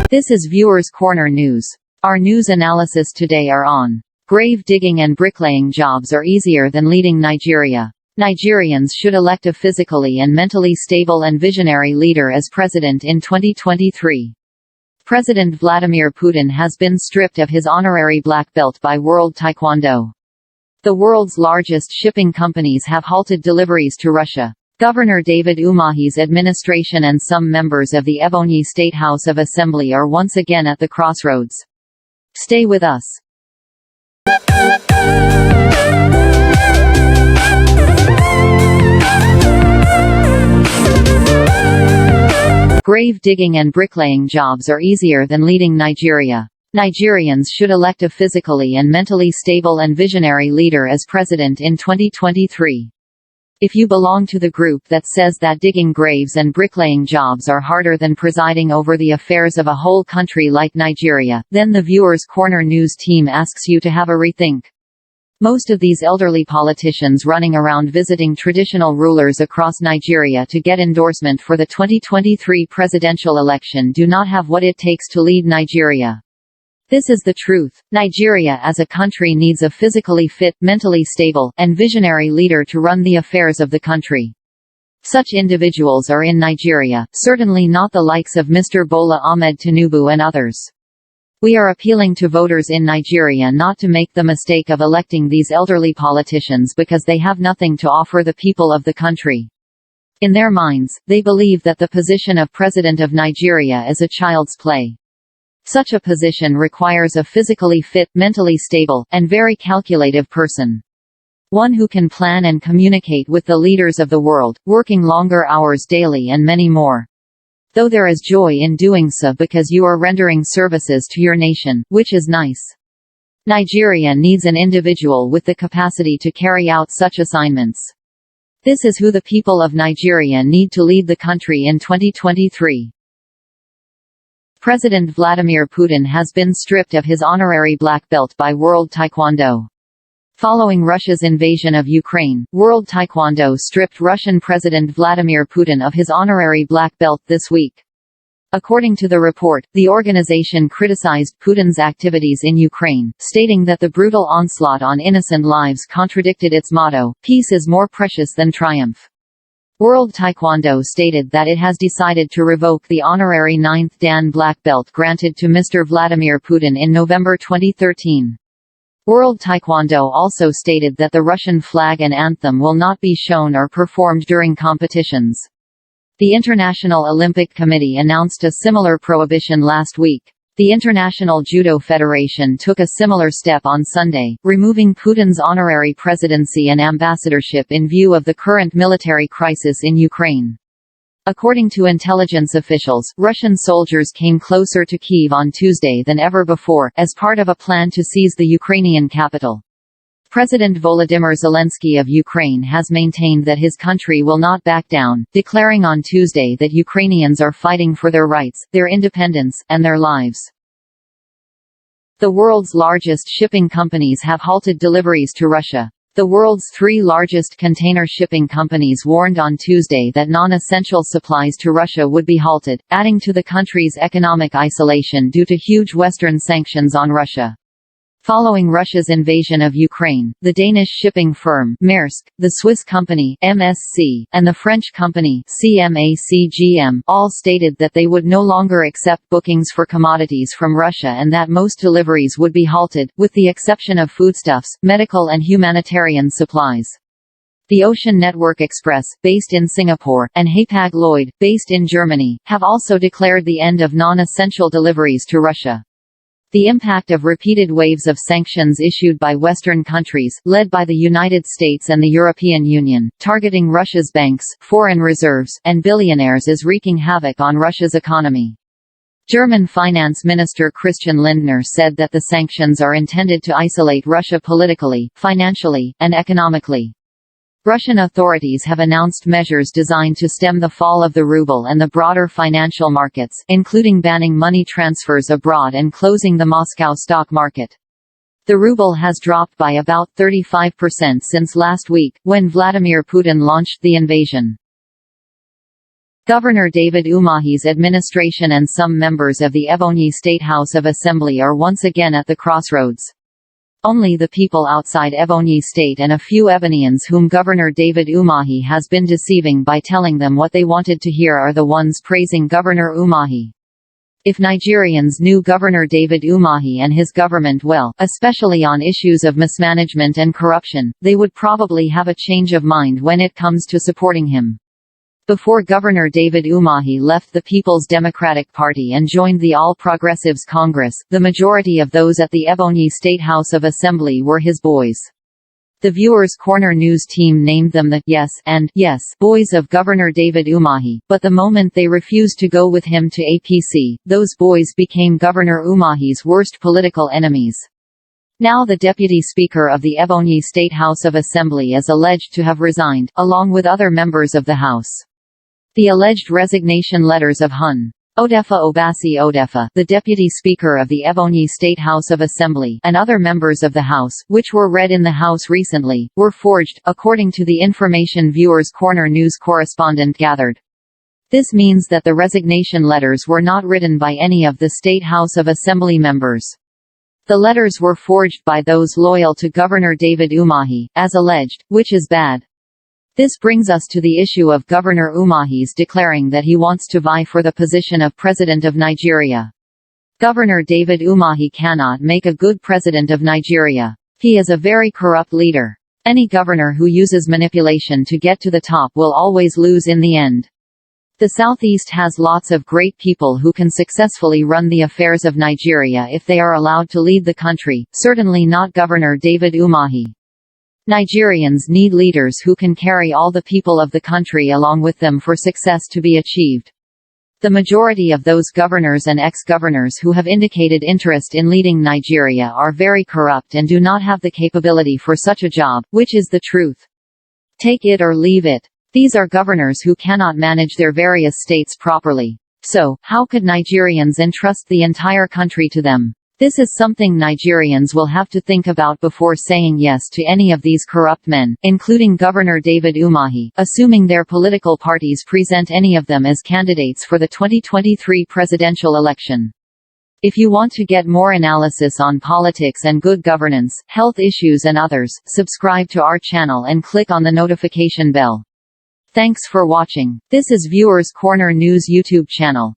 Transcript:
This is Viewers Corner News. Our news analysis today are on: grave digging and bricklaying jobs are easier than leading Nigeria. Nigerians should elect a physically and mentally stable and visionary leader as president in 2023. President Vladimir Putin has been stripped of his honorary black belt by World Taekwondo. The world's largest shipping companies have halted deliveries to Russia. Governor David UMAHI'S administration and some members of the Ebonyi State House of Assembly are once again at the crossroads. Stay with us. Grave digging and bricklaying jobs are easier than leading Nigeria. Nigerians should elect a physically and mentally stable and visionary leader as president in 2023. If you belong to the group that says that digging graves and bricklaying jobs are harder than presiding over the affairs of a whole country like Nigeria, then the Viewers Corner News team asks you to have a rethink. Most of these elderly politicians running around visiting traditional rulers across Nigeria to get endorsement for the 2023 presidential election do not have what it takes to lead Nigeria. This is the truth. Nigeria as a country needs a physically fit, mentally stable, and visionary leader to run the affairs of the country. Such individuals are in Nigeria, certainly not the likes of Mr. Bola Ahmed Tinubu and others. We are appealing to voters in Nigeria not to make the mistake of electing these elderly politicians because they have nothing to offer the people of the country. In their minds, they believe that the position of President of Nigeria is a child's play. Such a position requires a physically fit, mentally stable, and very calculative person. One who can plan and communicate with the leaders of the world, working longer hours daily and many more. Though there is joy in doing so because you are rendering services to your nation, which is nice. Nigeria needs an individual with the capacity to carry out such assignments. This is who the people of Nigeria need to lead the country in 2023. President Vladimir Putin has been stripped of his honorary black belt by World Taekwondo. Following Russia's invasion of Ukraine, World Taekwondo stripped Russian President Vladimir Putin of his honorary black belt this week. According to the report, the organization criticized Putin's activities in Ukraine, stating that the brutal onslaught on innocent lives contradicted its motto, "Peace is more precious than triumph." World Taekwondo stated that it has decided to revoke the honorary 9th Dan black belt granted to Mr. Vladimir Putin in November 2013. World Taekwondo also stated that the Russian flag and anthem will not be shown or performed during competitions. The International Olympic Committee announced a similar prohibition last week. The International Judo Federation took a similar step on Sunday, removing Putin's honorary presidency and ambassadorship in view of the current military crisis in Ukraine. According to intelligence officials, Russian soldiers came closer to Kyiv on Tuesday than ever before, as part of a plan to seize the Ukrainian capital. President Volodymyr Zelensky of Ukraine has maintained that his country will not back down, declaring on Tuesday that Ukrainians are fighting for their rights, their independence, and their lives. The world's largest shipping companies have halted deliveries to Russia. The world's 3 largest container shipping companies warned on Tuesday that non-essential supplies to Russia would be halted, adding to the country's economic isolation due to huge Western sanctions on Russia. Following Russia's invasion of Ukraine, the Danish shipping firm Maersk, the Swiss company MSC, and the French company CMA-CGM all stated that they would no longer accept bookings for commodities from Russia and that most deliveries would be halted, with the exception of foodstuffs, medical and humanitarian supplies. The Ocean Network Express, based in Singapore, and Hapag-Lloyd, based in Germany, have also declared the end of non-essential deliveries to Russia. The impact of repeated waves of sanctions issued by Western countries, led by the United States and the European Union, targeting Russia's banks, foreign reserves, and billionaires is wreaking havoc on Russia's economy. German Finance Minister Christian Lindner said that the sanctions are intended to isolate Russia politically, financially, and economically. Russian authorities have announced measures designed to stem the fall of the ruble and the broader financial markets, including banning money transfers abroad and closing the Moscow stock market. The ruble has dropped by about 35% since last week, when Vladimir Putin launched the invasion. Governor David Umahi's administration and some members of the Ebonyi State House of Assembly are once again at the crossroads. Only the people outside Ebonyi State and a few Ebonians whom Governor David Umahi has been deceiving by telling them what they wanted to hear are the ones praising Governor Umahi. If Nigerians knew Governor David Umahi and his government well, especially on issues of mismanagement and corruption, they would probably have a change of mind when it comes to supporting him. Before Governor David Umahi left the People's Democratic Party and joined the All Progressives Congress, the majority of those at the Ebonyi State House of Assembly were his boys. The Viewers Corner news team named them the Yes and Yes boys of Governor David Umahi, but the moment they refused to go with him to APC, those boys became Governor Umahi's worst political enemies. Now the Deputy Speaker of the Ebonyi State House of Assembly is alleged to have resigned, along with other members of the House. The alleged resignation letters of Hon. Odefa Obasi Odefa, the Deputy Speaker of the Ebonyi State House of Assembly, and other members of the House, which were read in the House recently, were forged, according to the information Viewers Corner news correspondent gathered. This means that the resignation letters were not written by any of the State House of Assembly members. The letters were forged by those loyal to Governor David Umahi, as alleged, which is bad. This brings us to the issue of Governor Umahi's declaring that he wants to vie for the position of President of Nigeria. Governor David Umahi cannot make a good President of Nigeria. He is a very corrupt leader. Any governor who uses manipulation to get to the top will always lose in the end. The Southeast has lots of great people who can successfully run the affairs of Nigeria if they are allowed to lead the country, certainly not Governor David Umahi. Nigerians need leaders who can carry all the people of the country along with them for success to be achieved. The majority of those governors and ex-governors who have indicated interest in leading Nigeria are very corrupt and do not have the capability for such a job, which is the truth. Take it or leave it. These are governors who cannot manage their various states properly. So, how could Nigerians entrust the entire country to them? This is something Nigerians will have to think about before saying yes to any of these corrupt men, including Governor David Umahi, assuming their political parties present any of them as candidates for the 2023 presidential election. If you want to get more analysis on politics and good governance, health issues and others, subscribe to our channel and click on the notification bell. Thanks for watching. This is Viewers Corner News YouTube channel.